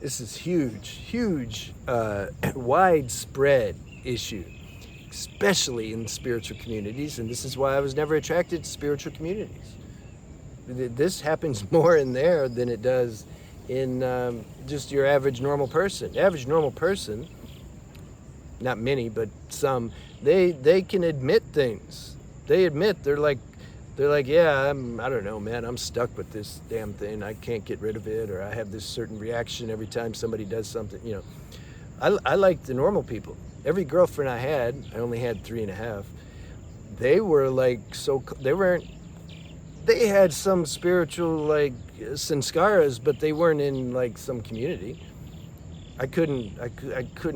This is huge, widespread issue, especially in spiritual communities, and this is why I was never attracted to spiritual communities. This happens more in there than it does in just your average normal person. The average normal person, not many, but some, they can admit things. They admit they're like, yeah, I don't know, man, I'm stuck with this damn thing. I can't get rid of it, or I have this certain reaction every time somebody does something. You know, I like the normal people. Every girlfriend I had, I only had 3.5. They were like they had some spiritual like sanskaras, but they weren't in like some community. I couldn't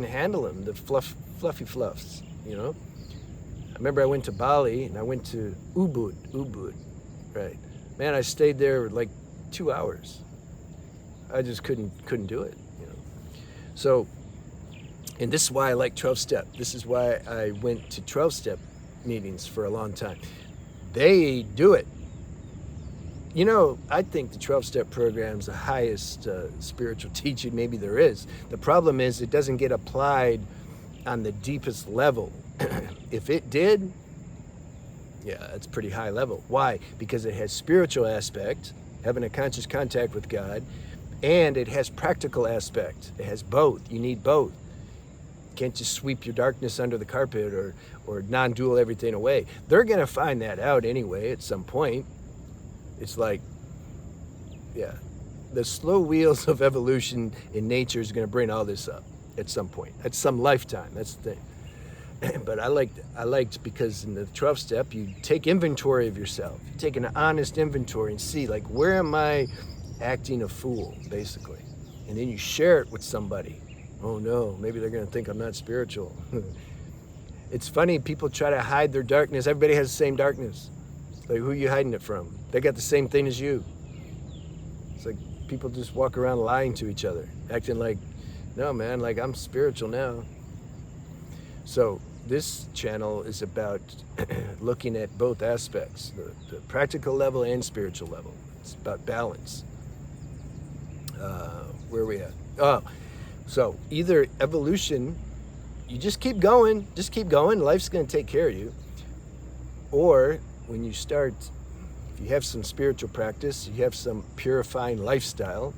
handle them, the fluffy fluffs, you know. I remember I went to Bali and I went to Ubud, right? Man, I stayed there like 2 hours. I just couldn't do it, you know. So, and this is why I like 12-step. This is why I went to 12-step meetings for a long time. They do it. You know, I think the 12-step program is the highest spiritual teaching maybe there is. The problem is it doesn't get applied on the deepest level. If it did, yeah, it's pretty high level. Why? Because it has spiritual aspect, having a conscious contact with God, and it has practical aspect. It has both. You need both. You can't just sweep your darkness under the carpet or non-dual everything away. They're going to find that out anyway at some point. It's like, yeah, the slow wheels of evolution in nature is going to bring all this up at some point, at some lifetime. That's the thing. But I liked because in the 12 step, you take inventory of yourself. You take an honest inventory and see, like, where am I acting a fool, basically? And then you share it with somebody. Oh no, maybe they're going to think I'm not spiritual. It's funny, people try to hide their darkness. Everybody has the same darkness. Like, who are you hiding it from? They got the same thing as you. It's like people just walk around lying to each other, acting like, no man, like I'm spiritual now. So this channel is about looking at both aspects, the practical level and spiritual level. It's about balance. Where are we at? Oh, so either evolution, you just keep going, life's gonna take care of you. Or when you start, if you have some spiritual practice, you have some purifying lifestyle,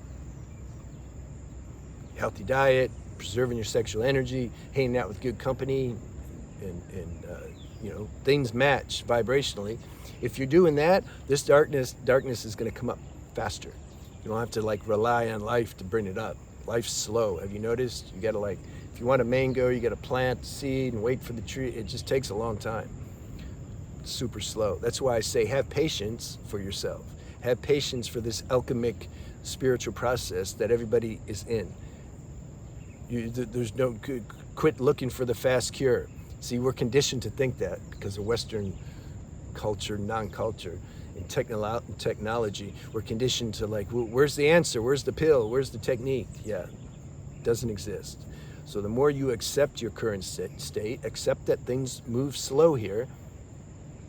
healthy diet, preserving your sexual energy, hanging out with good company, and you know, things match vibrationally. If you're doing that, this darkness is going to come up faster. You don't have to like rely on life to bring it up. Life's slow. Have you noticed? You got to, like, if you want a mango, you got to plant the seed and wait for the tree. It just takes a long time. It's super slow. That's why I say have patience for yourself. Have patience for this alchemic spiritual process that everybody is in. There's no quit looking for the fast cure. See, we're conditioned to think that because of Western culture, non-culture, and technology. We're conditioned to like, where's the answer? Where's the pill? Where's the technique? Yeah, it doesn't exist. So the more you accept your current state, accept that things move slow here,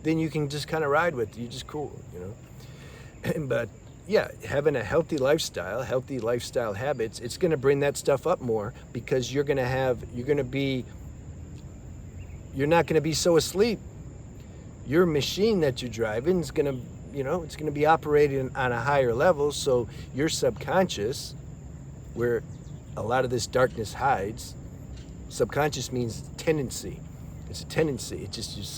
then you can just kind of ride with it. You're just cool, you know? But yeah, having a healthy lifestyle habits, it's going to bring that stuff up more because you're not going to be so asleep. Your machine that you're driving is going to, you know, it's going to be operating on a higher level. So your subconscious, where a lot of this darkness hides, subconscious means tendency. It's a tendency. It's just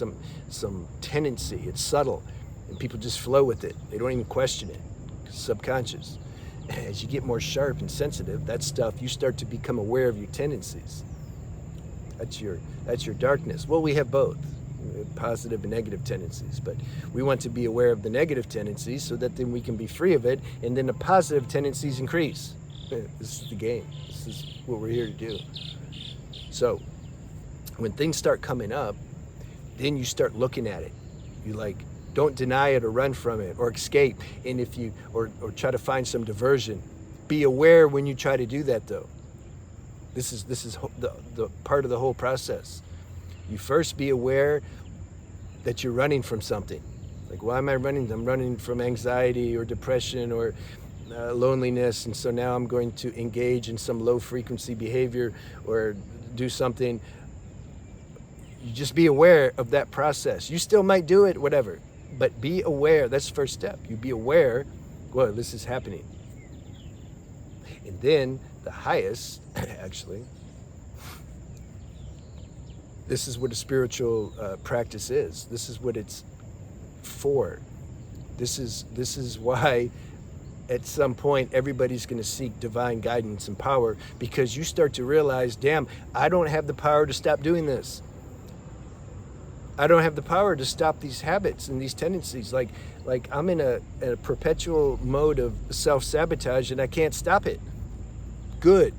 some tendency. It's subtle, and people just flow with it. They don't even question it. Subconscious. As you get more sharp and sensitive, that stuff, you start to become aware of your tendencies. That's your darkness. Well, we have both, positive and negative tendencies, but we want to be aware of the negative tendencies so that then we can be free of it, and then the positive tendencies increase. This is the game. This is what we're here to do. So when things start coming up, then you start looking at it. You like, don't deny it or run from it or escape. And if you, or try to find some diversion, be aware when you try to do that though. This is the part of the whole process. You first be aware that you're running from something. Like, why am I running? I'm running from anxiety or depression or loneliness, and so now I'm going to engage in some low frequency behavior or do something. You just be aware of that process. You still might do it, whatever, but be aware. That's the first step. You be aware, well, this is happening. And then the highest, actually, this is what a spiritual practice is. This is what it's for. This is why at some point everybody's going to seek divine guidance and power, because you start to realize, damn, I don't have the power to stop doing this. I don't have the power to stop these habits and these tendencies. Like I'm in a perpetual mode of self-sabotage and I can't stop it. Good.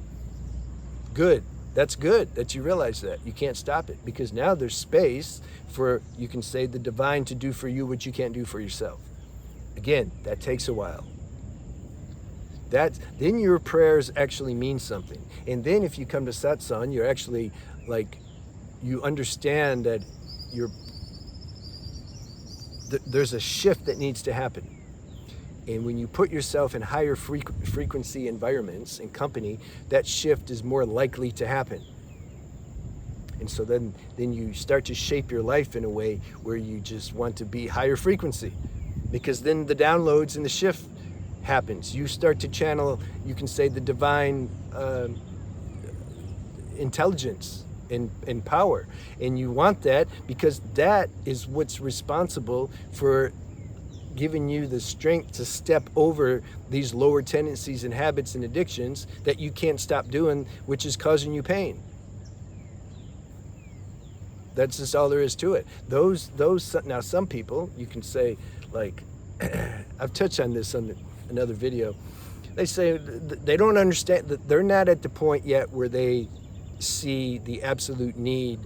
That's good that you realize that. You can't stop it, because now there's space for, you can say, the divine to do for you what you can't do for yourself. Again, that takes a while. Then your prayers actually mean something. And then if you come to satsang, you're actually like, you understand that there's a shift that needs to happen. And when you put yourself in higher frequency environments and company, that shift is more likely to happen. And so then you start to shape your life in a way where you just want to be higher frequency, because then the downloads and the shift happens. You start to channel, you can say, the divine intelligence and power. And you want that because that is what's responsible for giving you the strength to step over these lower tendencies and habits and addictions that you can't stop doing, which is causing you pain. That's just all there is to it. Those now, some people, you can say, like, I've touched on this on another video. They say they don't understand, that they're not at the point yet where they see the absolute need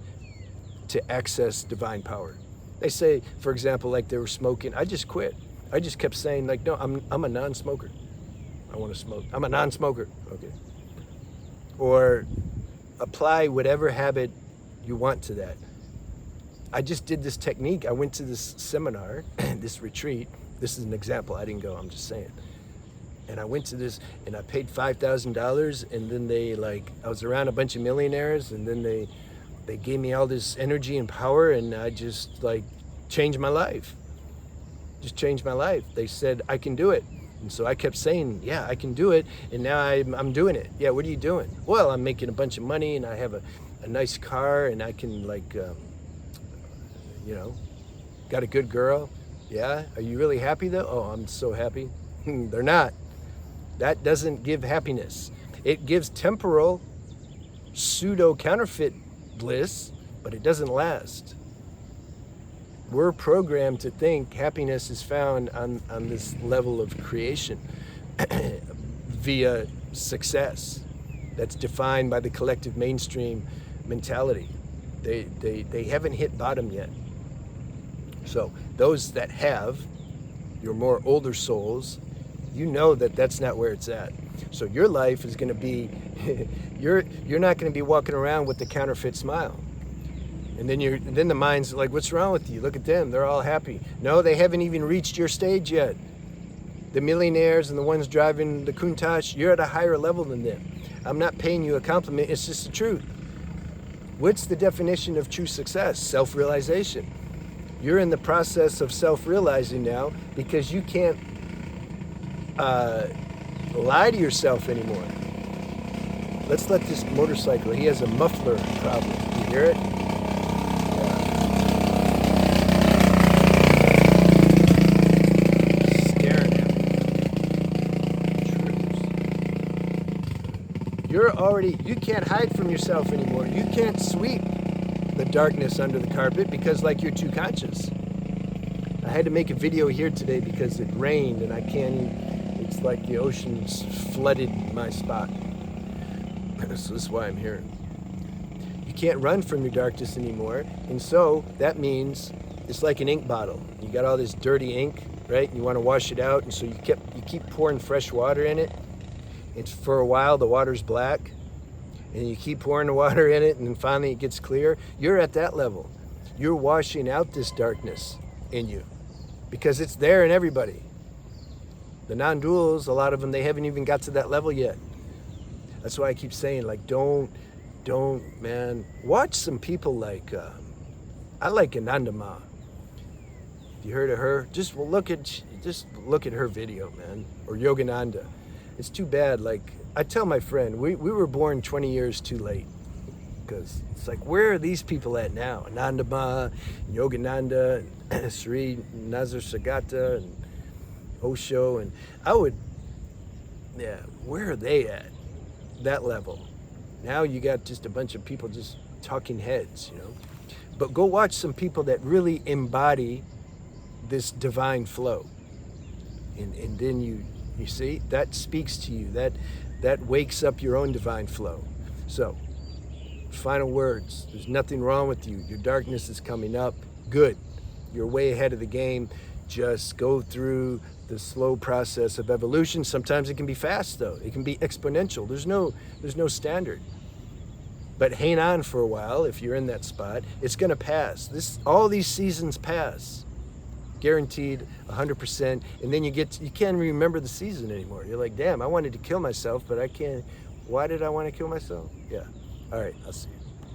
to access divine power. They say, for example, like they were smoking. I just quit. I just kept saying, like, no, I'm a non-smoker. I want to smoke. I'm a non-smoker. Okay. Or apply whatever habit you want to that. I just did this technique. I went to this seminar, this retreat. This is an example. I didn't go, I'm just saying. And I went to this and I paid $5,000, and then I was around a bunch of millionaires, and then they gave me all this energy and power, and I just changed my life. Just changed my life. They said, I can do it. And so I kept saying, yeah, I can do it. And now I'm doing it. Yeah, what are you doing? Well, I'm making a bunch of money, and I have a nice car, and I can got a good girl. Yeah, are you really happy though? Oh, I'm so happy. They're not. That doesn't give happiness. It gives temporal, pseudo counterfeit bliss, but it doesn't last. We're programmed to think happiness is found on this level of creation via success. That's defined by the collective mainstream mentality. They haven't hit bottom yet. So those that have, your more older souls, you know that that's not where it's at. So your life is going to be, you're not going to be walking around with the counterfeit smile. And then the mind's like, what's wrong with you? Look at them, they're all happy. No, they haven't even reached your stage yet. The millionaires and the ones driving the Countach, you're at a higher level than them. I'm not paying you a compliment, it's just the truth. What's the definition of true success? Self-realization. You're in the process of self-realizing now, because you can't lie to yourself anymore. Let's let this motorcycle, he has a muffler problem. You hear it? Staring at me. You can't hide from yourself anymore. You can't sweep the darkness under the carpet because you're too conscious. I had to make a video here today because it rained and I can't even, it's like the ocean's flooded my spot. So this is why I'm here. You can't run from your darkness anymore, and so that means it's like an ink bottle. You got all this dirty ink, right? And you want to wash it out, and so you keep pouring fresh water in it. It's for a while the water's black, and you keep pouring the water in it, and then finally it gets clear. You're at that level. You're washing out this darkness in you because it's there in everybody. The non-duals, a lot of them, they haven't even got to that level yet. That's why I keep saying, like, don't, man. Watch some people like, I like Anandama. You heard of her? Just look at her video, man. Or Yogananda. It's too bad. Like, I tell my friend, we were born 20 years too late. Because it's like, where are these people at now? Anandama, Yogananda, Sri Nazar Sagata, and Osho, and where are they at? That level. Now you got just a bunch of people just talking heads, you know. But go watch some people that really embody this divine flow, and then you see that speaks to you, that wakes up your own divine flow. So final words, there's nothing wrong with you. Your darkness is coming up. Good, you're way ahead of the game. Just go through the slow process of evolution. Sometimes it can be fast, though. It can be exponential. There's no standard. But hang on for a while if you're in that spot. It's gonna pass. All these seasons pass, guaranteed, 100%. And then you can't remember the season anymore. You're like, damn, I wanted to kill myself, but I can't. Why did I want to kill myself? Yeah. All right, I'll see you.